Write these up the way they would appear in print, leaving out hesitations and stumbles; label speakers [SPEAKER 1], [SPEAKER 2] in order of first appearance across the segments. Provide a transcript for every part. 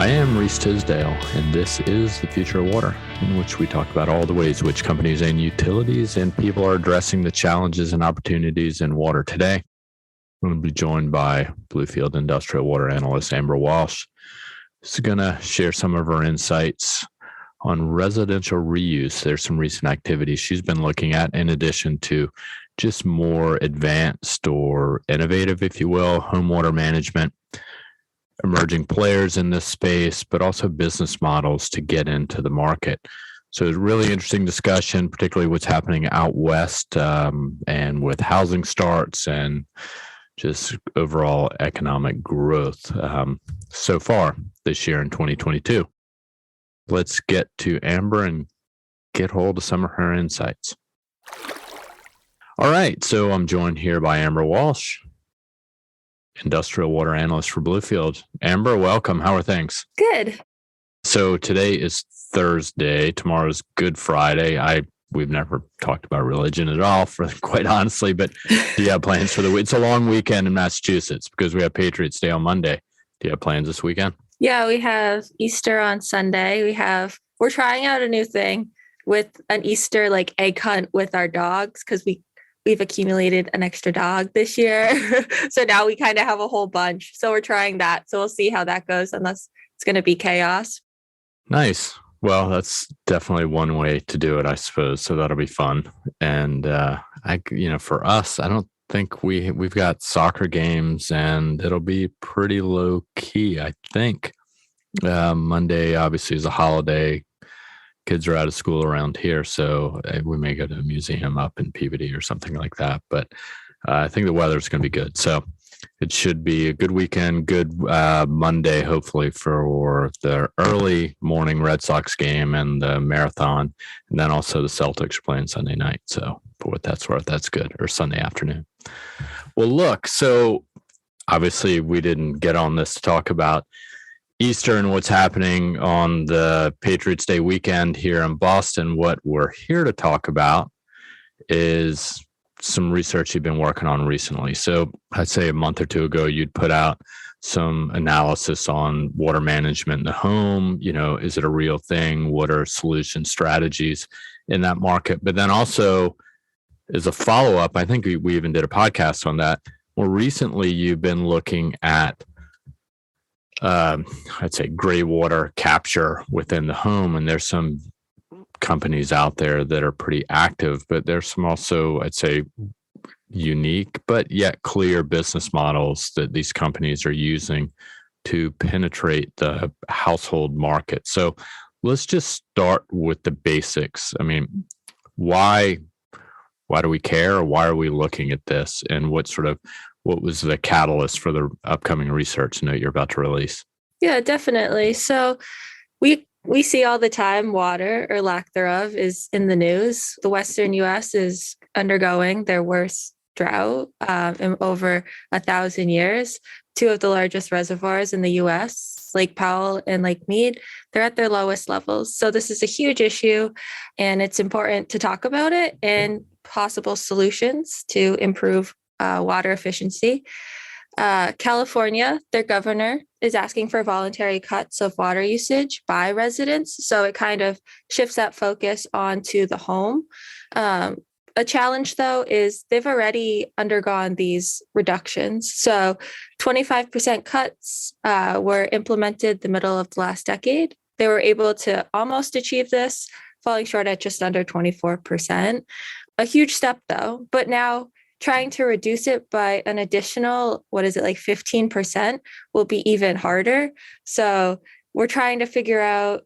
[SPEAKER 1] I am Reese Tisdale, and this is The Future of Water, in which we talk about all the ways which companies and utilities and people are addressing the challenges and opportunities in water today. I'm going to be joined by Bluefield Industrial Water Analyst Amber Walsh. She's going to share some of her insights on residential reuse. There's some recent activities she's been looking at in addition to just more advanced or innovative, if you will, home water management, emerging players in this space, but also business models to get into the market. So it's a really interesting discussion, particularly what's happening out west and with housing starts and just overall economic growth so far this year in 2022. Let's get to Amber and get hold of some of her insights. All right, so I'm joined here by Amber Walsh, Industrial Water Analyst for Bluefield. Amber, welcome. How are things?
[SPEAKER 2] Good.
[SPEAKER 1] So today is Thursday. Tomorrow's Good Friday. We've never talked about religion at all, quite honestly, but do you have plans for the week? It's a long weekend in Massachusetts because we have Patriots Day on Monday. Do you have plans this weekend?
[SPEAKER 2] Yeah, we have Easter on Sunday. We're trying out a new thing with an Easter egg hunt with our dogs because we've accumulated an extra dog this year. So now we kind of have a whole bunch. So we're trying that. So we'll see how that goes, unless it's going to be chaos.
[SPEAKER 1] Nice. Well, that's definitely one way to do it, I suppose. So that'll be fun. And for us, I don't think we've got soccer games, and it'll be pretty low key, I think. Monday obviously is a holiday. Kids are out of school around here, so we may go to a museum up in Peabody or something like that. But I think the weather's going to be good. So it should be a good weekend, good Monday, hopefully, for the early morning Red Sox game and the marathon. And then also the Celtics are playing Sunday night. So for what that's worth, that's good. Or Sunday afternoon. Well, look, so obviously we didn't get on this to talk about Easter and what's happening on the Patriots Day weekend here in Boston. What we're here to talk about is some research you've been working on recently. So I'd say a month or two ago, you'd put out some analysis on water management in the home. Is it a real thing? What are solution strategies in that market? But then also as a follow-up, I think we even did a podcast on that. More recently, you've been looking at I'd say gray water capture within the home. And there's some companies out there that are pretty active, but there's some also, I'd say, unique, but yet clear business models that these companies are using to penetrate the household market. So let's just start with the basics. I mean, why do we care? Or why are we looking at this? And what was the catalyst for the upcoming research note you're about to release?
[SPEAKER 2] Yeah, definitely. So we see all the time water or lack thereof is in the news. The Western U.S. is undergoing their worst drought in over 1,000 years. Two of the largest reservoirs in the U.S., Lake Powell and Lake Mead, they're at their lowest levels. So this is a huge issue, and it's important to talk about it and possible solutions to improve water efficiency. California, their governor is asking for voluntary cuts of water usage by residents. So it kind of shifts that focus onto the home. A challenge, though, is they've already undergone these reductions. So 25% cuts were implemented the middle of the last decade. They were able to almost achieve this, falling short at just under 24%. A huge step, though. But now trying to reduce it by an additional, 15% will be even harder. So we're trying to figure out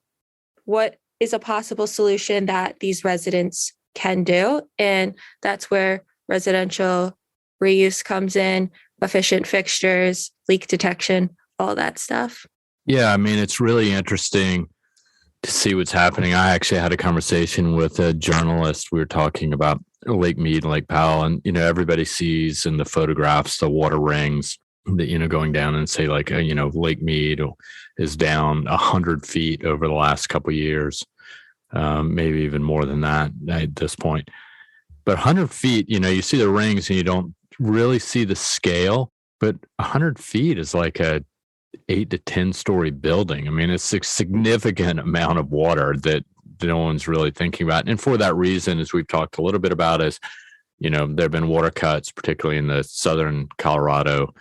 [SPEAKER 2] what is a possible solution that these residents can do. And that's where residential reuse comes in, efficient fixtures, leak detection, all that stuff.
[SPEAKER 1] Yeah, I mean, it's really interesting to see what's happening. I actually had a conversation with a journalist. We were talking about Lake Mead and Lake Powell, and everybody sees in the photographs the water rings that going down, and say Lake Mead is down 100 feet over the last couple of years, maybe even more than that at this point. But 100 feet, you see the rings and you don't really see the scale. But 100 feet is 8 to 10 story building. I mean, it's a significant amount of water that no one's really thinking about. And for that reason, as we've talked a little bit about, is, there have been water cuts, particularly in the southern Colorado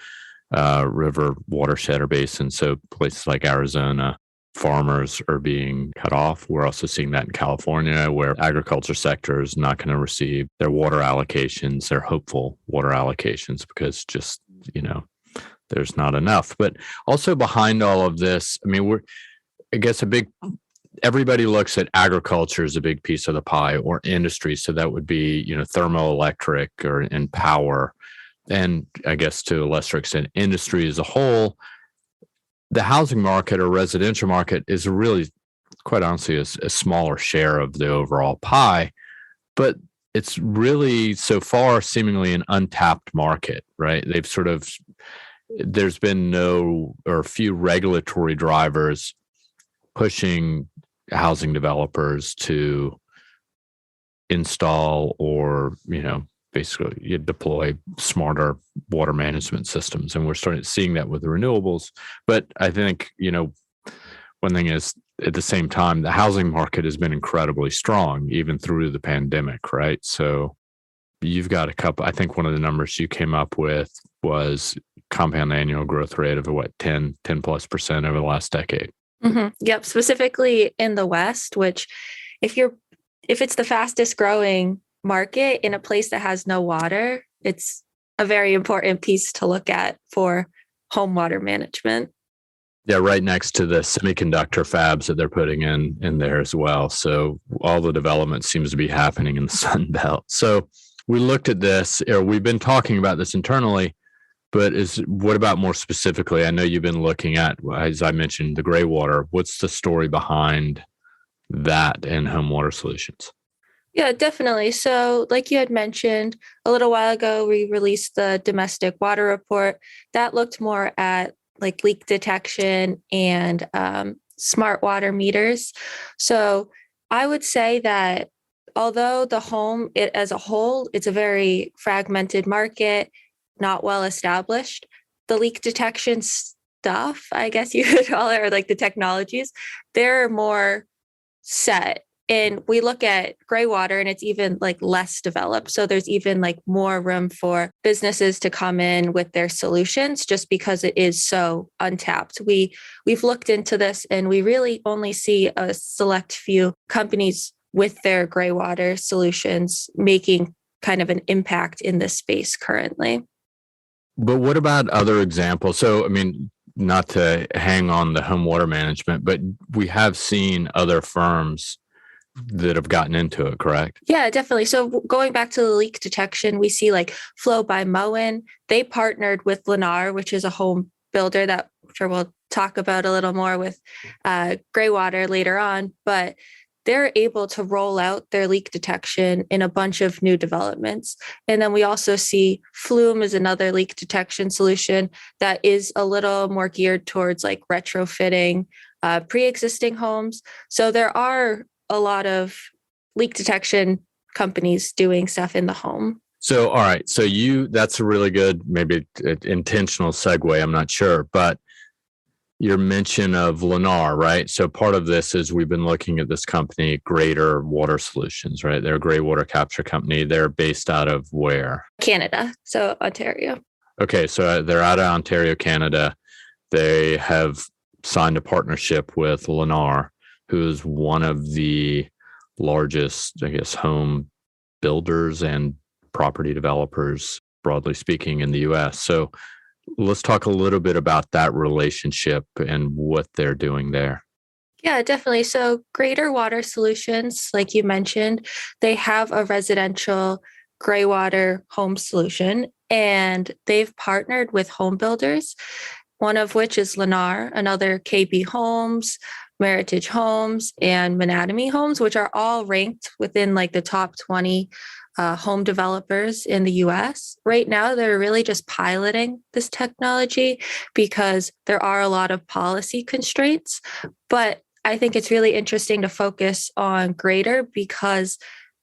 [SPEAKER 1] river watershed or basin. So places like Arizona, farmers are being cut off. We're also seeing that in California, where agriculture sector is not going to receive their water allocations, their hopeful water allocations, because just, there's not enough. But also behind all of this, I mean, everybody looks at agriculture as a big piece of the pie, or industry. So that would be, thermoelectric or in power. And I guess to a lesser extent, industry as a whole. The housing market or residential market is really, quite honestly, a smaller share of the overall pie. But it's really so far seemingly an untapped market, right? There's been no or few regulatory drivers pushing housing developers to install or, basically you deploy smarter water management systems. And we're seeing that with the renewables. But I think, one thing is, at the same time, the housing market has been incredibly strong, even through the pandemic, right? So you've got I think one of the numbers you came up with was compound annual growth rate of 10+% over the last decade.
[SPEAKER 2] Mm-hmm. Yep. Specifically in the West, which if it's the fastest growing market in a place that has no water, it's a very important piece to look at for home water management.
[SPEAKER 1] Yeah, right next to the semiconductor fabs that they're putting in there as well. So all the development seems to be happening in the Sun Belt. So we looked at this, or we've been talking about this internally, but what about more specifically? I know you've been looking at, as I mentioned, the gray water. What's the story behind that and home water solutions?
[SPEAKER 2] Yeah, definitely. So, like you had mentioned a little while ago, we released the domestic water report that looked more at like leak detection and smart water meters. So, I would say that although the home as a whole, it's a very fragmented market, not well established, the leak detection stuff, I guess you could call it, or like the technologies, they're more set. And we look at gray water and it's even like less developed. So there's even like more room for businesses to come in with their solutions just because it is so untapped. We've looked into this and we really only see a select few companies with their gray water solutions making kind of an impact in this space currently.
[SPEAKER 1] But what about other examples? So, I mean, not to hang on the home water management, but we have seen other firms that have gotten into it, correct?
[SPEAKER 2] Yeah, definitely. So going back to the leak detection, we see like Flow by Moen. They partnered with Lennar, which is a home builder that I'm sure we'll talk about a little more with gray water later on. But they're able to roll out their leak detection in a bunch of new developments. And then we also see Flume is another leak detection solution that is a little more geared towards like retrofitting pre-existing homes. So there are a lot of leak detection companies doing stuff in the home.
[SPEAKER 1] So, all right. So that's a really good, maybe intentional segue. I'm not sure, but your mention of Lennar, right? So part of this is we've been looking at this company, Greater Water Solutions, right? They're a gray water capture company. They're based out of where?
[SPEAKER 2] Canada. So Ontario.
[SPEAKER 1] Okay. So they're out of Ontario, Canada. They have signed a partnership with Lennar, who is one of the largest, I guess, home builders and property developers, broadly speaking, in the US. So let's talk a little bit about that relationship and what they're doing there.
[SPEAKER 2] Yeah, definitely. So Greater Water Solutions, like you mentioned, they have a residential gray water home solution, and they've partnered with home builders, one of which is Lennar, another KB Homes, Meritage Homes, and Manatomy Homes, which are all ranked within like the top 20 home developers in the US. Right now, they're really just piloting this technology because there are a lot of policy constraints. But I think it's really interesting to focus on Greater because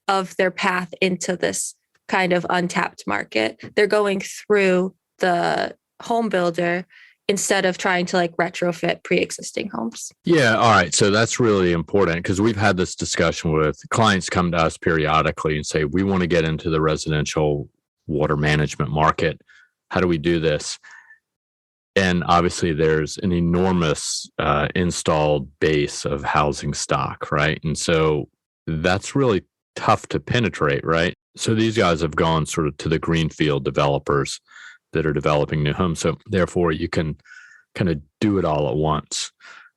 [SPEAKER 2] of their path into this kind of untapped market. They're going through the home builder instead of trying to like retrofit pre-existing homes.
[SPEAKER 1] Yeah. All right. So that's really important because we've had this discussion with clients come to us periodically and say, we want to get into the residential water management market. How do we do this? And obviously, there's an enormous installed base of housing stock, right? And so that's really tough to penetrate, right? So these guys have gone sort of to the greenfield developers that are developing new homes. So therefore, you can kind of do it all at once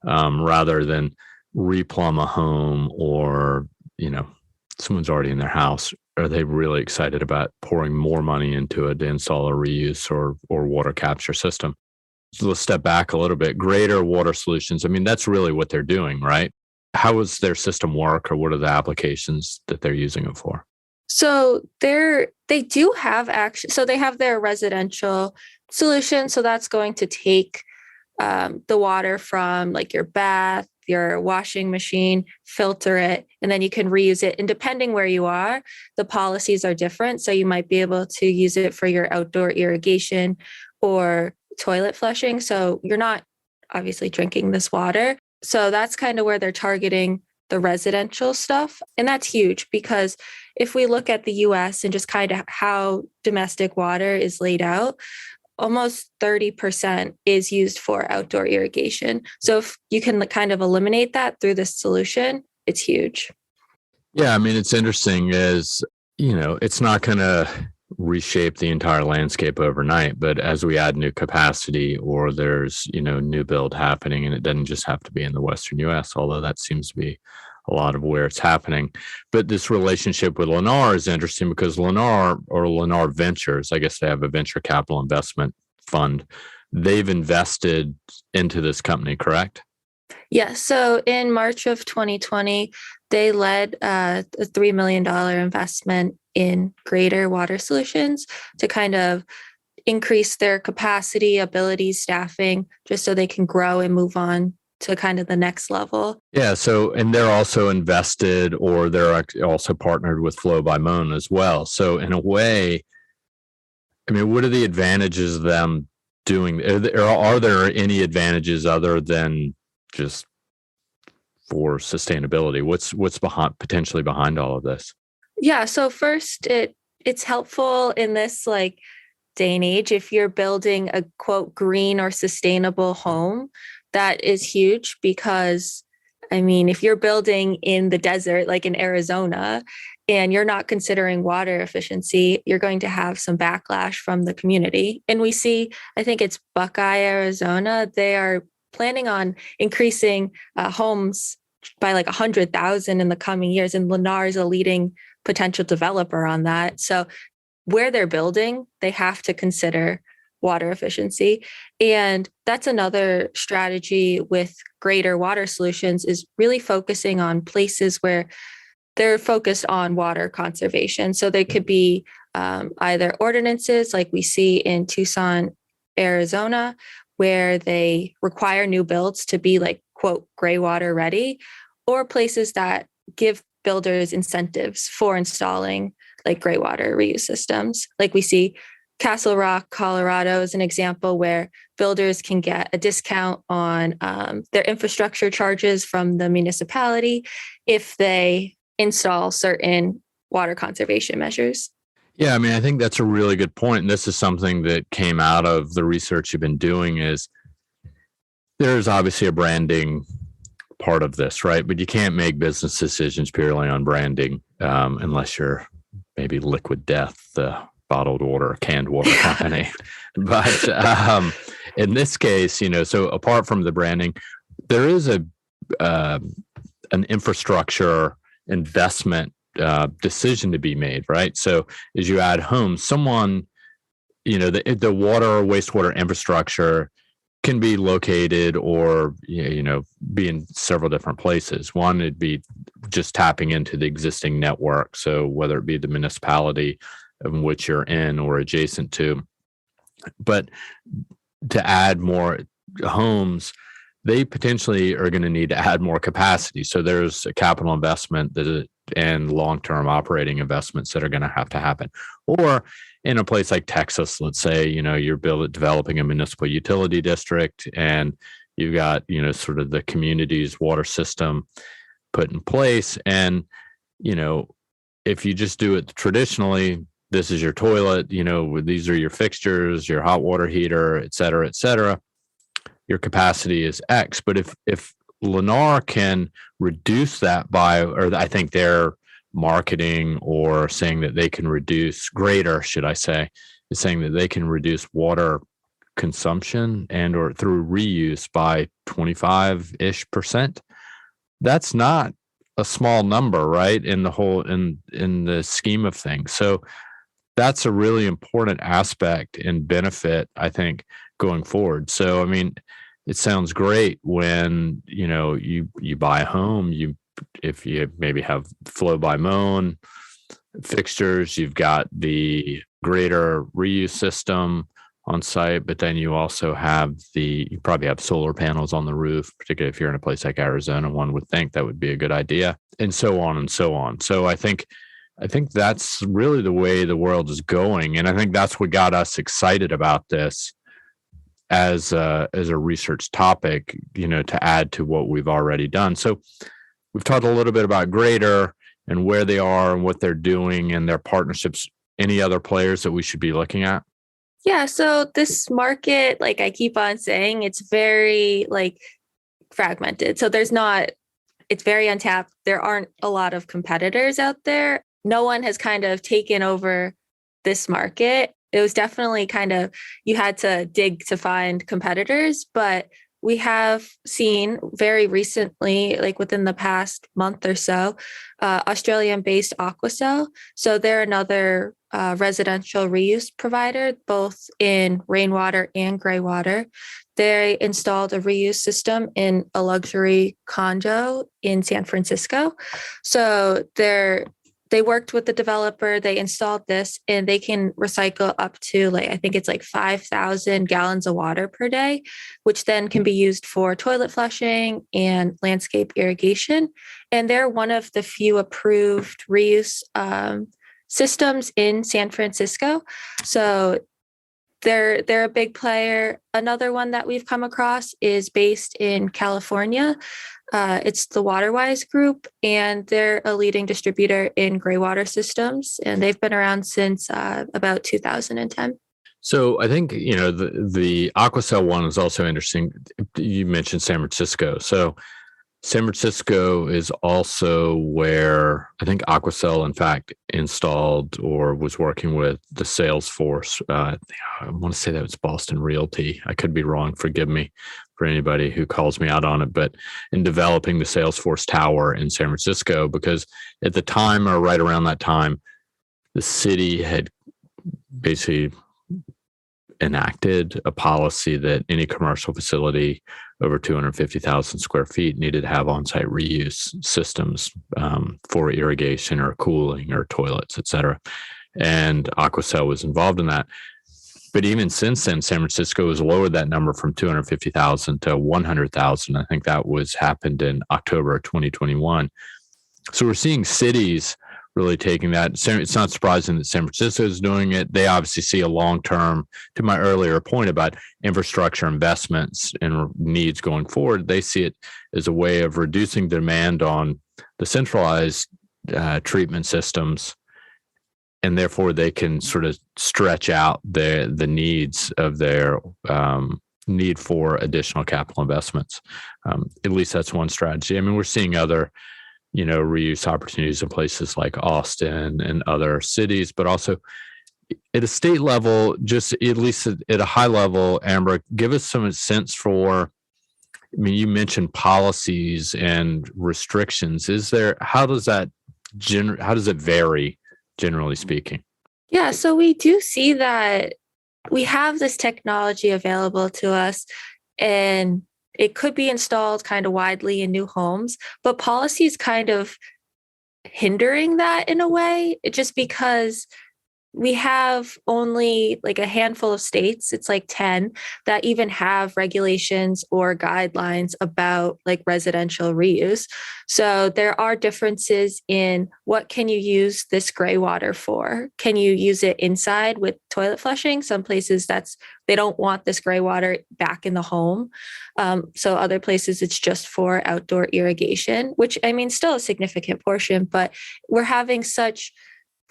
[SPEAKER 1] rather than replumb a home or, someone's already in their house. Are they really excited about pouring more money into it to install a reuse or water capture system? So let's step back a little bit. Greater Water Solutions. I mean, that's really what they're doing, right? How does their system work, or what are the applications that they're using it for?
[SPEAKER 2] So they do have so they have their residential solution. So that's going to take the water from like your bath, your washing machine, filter it, and then you can reuse it. And depending where you are, the policies are different. So you might be able to use it for your outdoor irrigation or toilet flushing. So you're not obviously drinking this water. So that's kind of where they're targeting the residential stuff. And that's huge because if we look at the US and just kind of how domestic water is laid out, almost 30% is used for outdoor irrigation. So if you can kind of eliminate that through this solution, it's huge.
[SPEAKER 1] Yeah, I mean, it's interesting is, it's not going to reshape the entire landscape overnight, but as we add new capacity or there's, new build happening, and it doesn't just have to be in the Western US, although that seems to be a lot of where it's happening. But this relationship with Lennar is interesting because Lennar or Lennar Ventures, I guess they have a venture capital investment fund. They've invested into this company, correct?
[SPEAKER 2] Yeah. So in March of 2020, they led a $3 million investment in Greater Water Solutions to kind of increase their capacity, abilities, staffing, just so they can grow and move on to kind of the next level.
[SPEAKER 1] Yeah. So, and they're also invested or they're also partnered with Flow by Moan as well. So in a way, I mean, what are the advantages of them doing? Are there any advantages other than just for sustainability? What's potentially behind all of this?
[SPEAKER 2] Yeah. So first, it's helpful in this like day and age. If you're building a quote green or sustainable home, that is huge because, I mean, if you're building in the desert, like in Arizona, and you're not considering water efficiency, you're going to have some backlash from the community. And we see, I think it's Buckeye, Arizona, they are planning on increasing homes by like 100,000 in the coming years. And Lennar is a leading potential developer on that. So where they're building, they have to consider water efficiency. And that's another strategy with Greater Water Solutions is really focusing on places where they're focused on water conservation. So they could be either ordinances like we see in Tucson, Arizona, where they require new builds to be like, quote, gray water ready, or places that give builders incentives for installing like gray water reuse systems. Like we see Castle Rock, Colorado is an example where builders can get a discount on their infrastructure charges from the municipality if they install certain water conservation measures.
[SPEAKER 1] Yeah, I mean, I think that's a really good point. And this is something that came out of the research you've been doing is there's obviously a branding part of this, right? But you can't make business decisions purely on branding unless you're maybe Liquid Death, the bottled water, canned water company. But in this case, so apart from the branding, there is an infrastructure investment decision to be made, right? So as you add homes, someone, the water or wastewater infrastructure can be located or, be in several different places. One, it'd be just tapping into the existing network. So whether it be the municipality in which you're in or adjacent to, but to add more homes, they potentially are going to need to add more capacity. So there's a capital investment and long-term operating investments that are going to have to happen. Or in a place like Texas, let's say, you're developing a municipal utility district, and you've got, sort of the community's water system put in place. And, if you just do it traditionally, this is your toilet, these are your fixtures, your hot water heater, et cetera, your capacity is X. But if Lennar can reduce that by, or I think they're marketing or saying that they can reduce, Greater, should I say, is saying that they can reduce water consumption and or through reuse by 25-ish%. That's not a small number, right? In the whole, in the scheme of things. So that's a really important aspect and benefit, I think, going forward. So, I mean, it sounds great when, you buy a home, if you maybe have flow by Moen fixtures, you've got the Greater reuse system on site, but then you also have you probably have solar panels on the roof, particularly if you're in a place like Arizona. One would think that would be a good idea, and so on and so on. So I think that's really the way the world is going, and I think that's what got us excited about this as a research topic, to add to what we've already done. So we've talked a little bit about Greater and where they are and what they're doing and their partnerships. Any other players that we should be looking at?
[SPEAKER 2] Yeah, so this market, like I keep on saying, it's very fragmented. So it's very untapped. There aren't a lot of competitors out there. No one has kind of taken over this market. It was definitely you had to dig to find competitors, but we have seen very recently, like within the past month or so, Australian-based Aquacel. So they're another residential reuse provider, both in rainwater and gray water. They installed a reuse system in a luxury condo in San Francisco. So they worked with the developer, they installed this, and they can recycle up to I think it's 5,000 gallons of water per day, which then can be used for toilet flushing and landscape irrigation. And they're one of the few approved reuse systems in San Francisco. So they're a big player. Another one that we've come across is based in California. It's the WaterWise Group, and they're a leading distributor in gray water systems, and they've been around since about 2010.
[SPEAKER 1] So I think, the Aquacel one is also interesting. You mentioned San Francisco. So San Francisco is also where I think Aquacel, in fact, installed or was working with the Salesforce. I want to say that was Boston Realty. I could be wrong. Forgive me for anybody who calls me out on it. But in developing the Salesforce Tower in San Francisco, because at the time or right around that time, the city had basically enacted a policy that any commercial facility over 250,000 square feet needed to have on-site reuse systems for irrigation or cooling or toilets, et cetera. And Aquacel was involved in that. But even since then, San Francisco has lowered that number from 250,000 to 100,000. I think that happened in October of 2021. So we're seeing cities really taking that. It's not surprising that San Francisco is doing it. They obviously see a long-term, to my earlier point about infrastructure investments and needs going forward, they see it as a way of reducing demand on the centralized treatment systems, and therefore they can sort of stretch out the needs of their need for additional capital investments. At least that's one strategy. I mean, we're seeing other reuse opportunities in places like Austin and other cities, but also at a state level, just at least at a high level. Amber, give us some sense for, I mean, you mentioned policies and restrictions. How does it vary, generally speaking?
[SPEAKER 2] Yeah, so we do see that we have this technology available to us, and it could be installed kind of widely in new homes, but policy is kind of hindering that in a way, just because we have only like a handful of states, it's like 10, that even have regulations or guidelines about like residential reuse. So there are differences in what can you use this gray water for? Can you use it inside with toilet flushing? Some places they don't want this gray water back in the home. So other places it's just for outdoor irrigation, which I mean, still a significant portion, but we're having such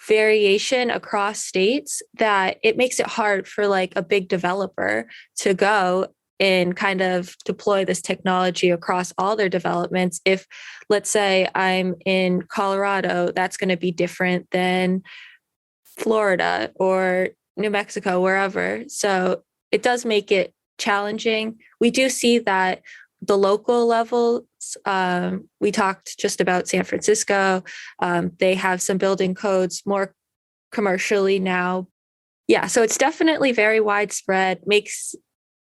[SPEAKER 2] variation across states that it makes it hard for like a big developer to go and kind of deploy this technology across all their developments. If, let's say, I'm in Colorado, that's going to be different than Florida or New Mexico, wherever. So it does make it challenging. We do see that the local levels, we talked just about San Francisco. They have some building codes more commercially now. Yeah, so it's definitely very widespread, makes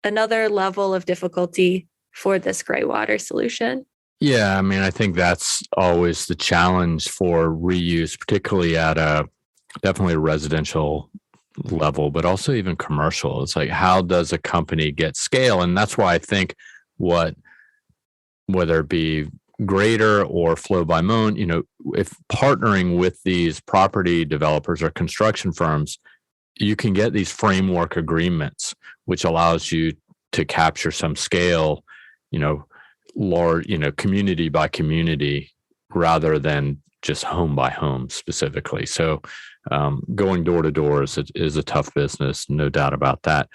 [SPEAKER 2] another level of difficulty for this gray water solution.
[SPEAKER 1] Yeah, I mean, I think that's always the challenge for reuse, particularly at definitely a residential level, but also even commercial. It's like, how does a company get scale? And that's why I think whether it be Grader or Flow by Moan, if partnering with these property developers or construction firms, you can get these framework agreements, which allows you to capture some scale, large, community by community, rather than just home by home specifically. So going door to door is a tough business, no doubt about that.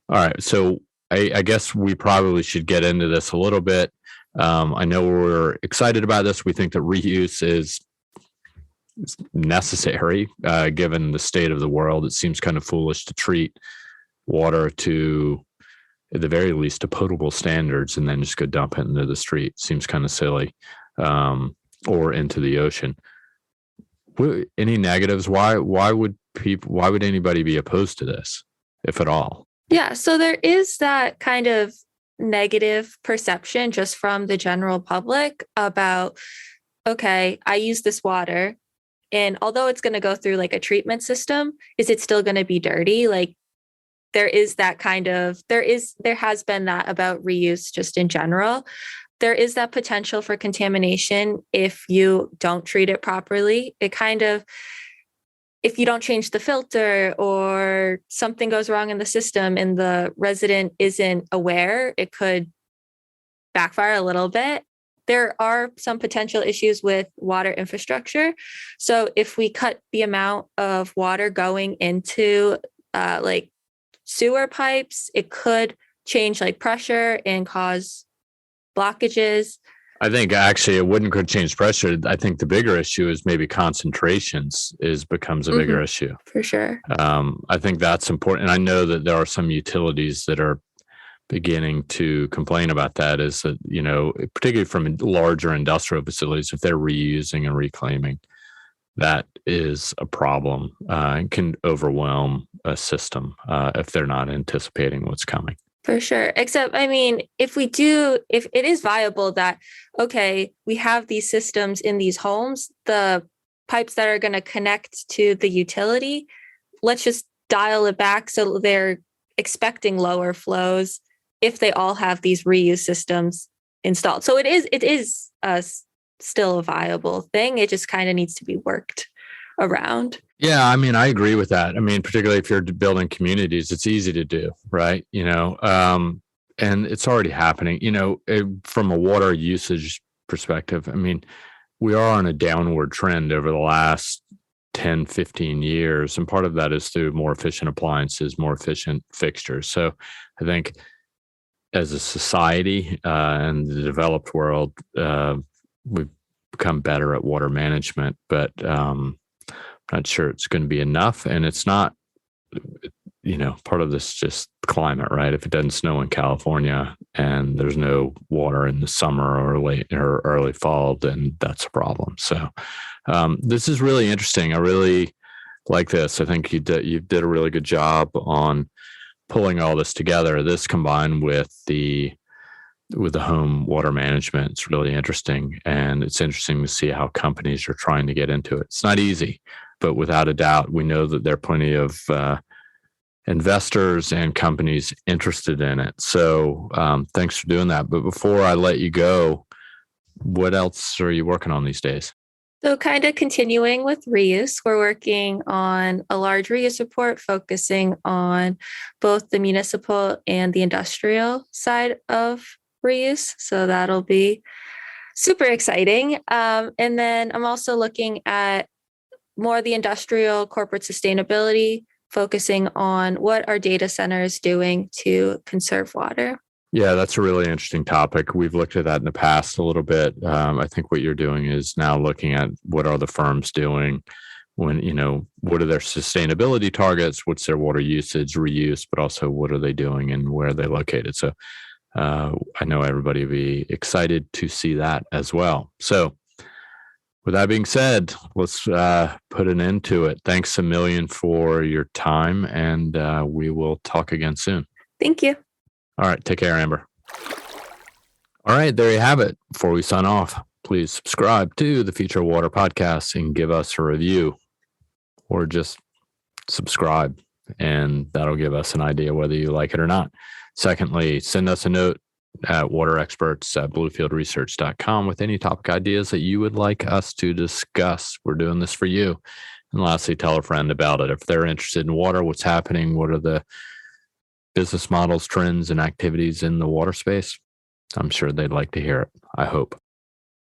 [SPEAKER 1] All right. So I guess we probably should get into this a little bit. I know we're excited about this. We think that reuse is necessary, given the state of the world. It seems kind of foolish to treat water to, at the very least, to potable standards and then just go dump it into the street. Seems kind of silly, or into the ocean. Any negatives? Why would anybody be opposed to this, if at all?
[SPEAKER 2] Yeah, so there is that kind of negative perception just from the general public about, okay, I use this water, and although it's going to go through like a treatment system, is it still going to be dirty? Like there has been that about reuse just in general. There is that potential for contamination if you don't treat it properly. If you don't change the filter or something goes wrong in the system and the resident isn't aware, it could backfire a little bit. There are some potential issues with water infrastructure. So if we cut the amount of water going into like sewer pipes, it could change like pressure and cause blockages.
[SPEAKER 1] I think actually it wouldn't change pressure. I think the bigger issue is maybe concentrations becomes a bigger issue.
[SPEAKER 2] For sure.
[SPEAKER 1] I think that's important. And I know that there are some utilities that are beginning to complain about that, is that, particularly from larger industrial facilities, if they're reusing and reclaiming, that is a problem and can overwhelm a system if they're not anticipating what's coming.
[SPEAKER 2] For sure. Except, I mean, if it is viable that, okay, we have these systems in these homes, the pipes that are going to connect to the utility, let's just dial it back so they're expecting lower flows if they all have these reuse systems installed. So it is still a viable thing. It just kind of needs to be worked around.
[SPEAKER 1] Yeah, I mean, I agree with that. I mean, particularly if you're building communities, it's easy to do, right? And it's already happening. From a water usage perspective, I mean, we are on a downward trend over the last 10, 15 years. And part of that is through more efficient appliances, more efficient fixtures. So I think as a society and the developed world, we've become better at water management, but not sure it's going to be enough. And it's not, part of this just climate, right? If it doesn't snow in California and there's no water in the summer or late or early fall, then that's a problem. So this is really interesting. I really like this. I think you did a really good job on pulling all this together. This combined with the home water management, it's really interesting. And it's interesting to see how companies are trying to get into it. It's not easy, but without a doubt, we know that there are plenty of investors and companies interested in it. So thanks for doing that. But before I let you go, what else are you working on these days?
[SPEAKER 2] So, kind of continuing with reuse, we're working on a large reuse report focusing on both the municipal and the industrial side of reuse. So, that'll be super exciting. And then I'm also looking at more the industrial corporate sustainability, focusing on what our data centers doing to conserve water.
[SPEAKER 1] Yeah, that's a really interesting topic. We've looked at that in the past a little bit. I think what you're doing is now looking at what are the firms doing when, what are their sustainability targets? What's their water usage, reuse, but also what are they doing and where are they located? So I know everybody will be excited to see that as well. So with that being said, let's put an end to it. Thanks a million for your time, and we will talk again soon.
[SPEAKER 2] Thank you.
[SPEAKER 1] All right. Take care, Amber. All right. There you have it. Before we sign off, please subscribe to the Future Water Podcast and give us a review, or just subscribe, and that'll give us an idea whether you like it or not. Secondly, send us a note at waterexperts@bluefieldresearch.com with any topic ideas that you would like us to discuss. We're doing this for you. And lastly, tell a friend about it. If they're interested in water, what's happening, what are the business models, trends, and activities in the water space, I'm sure they'd like to hear it. I hope.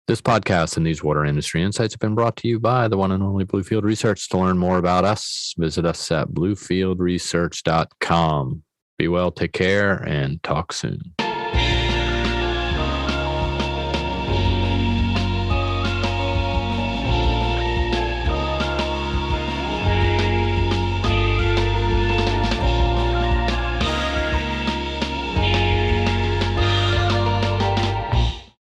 [SPEAKER 1] This podcast and these water industry insights have been brought to you by the one and only Bluefield Research. To learn more about us, visit us at bluefieldresearch.com. Be well, take care, and talk soon.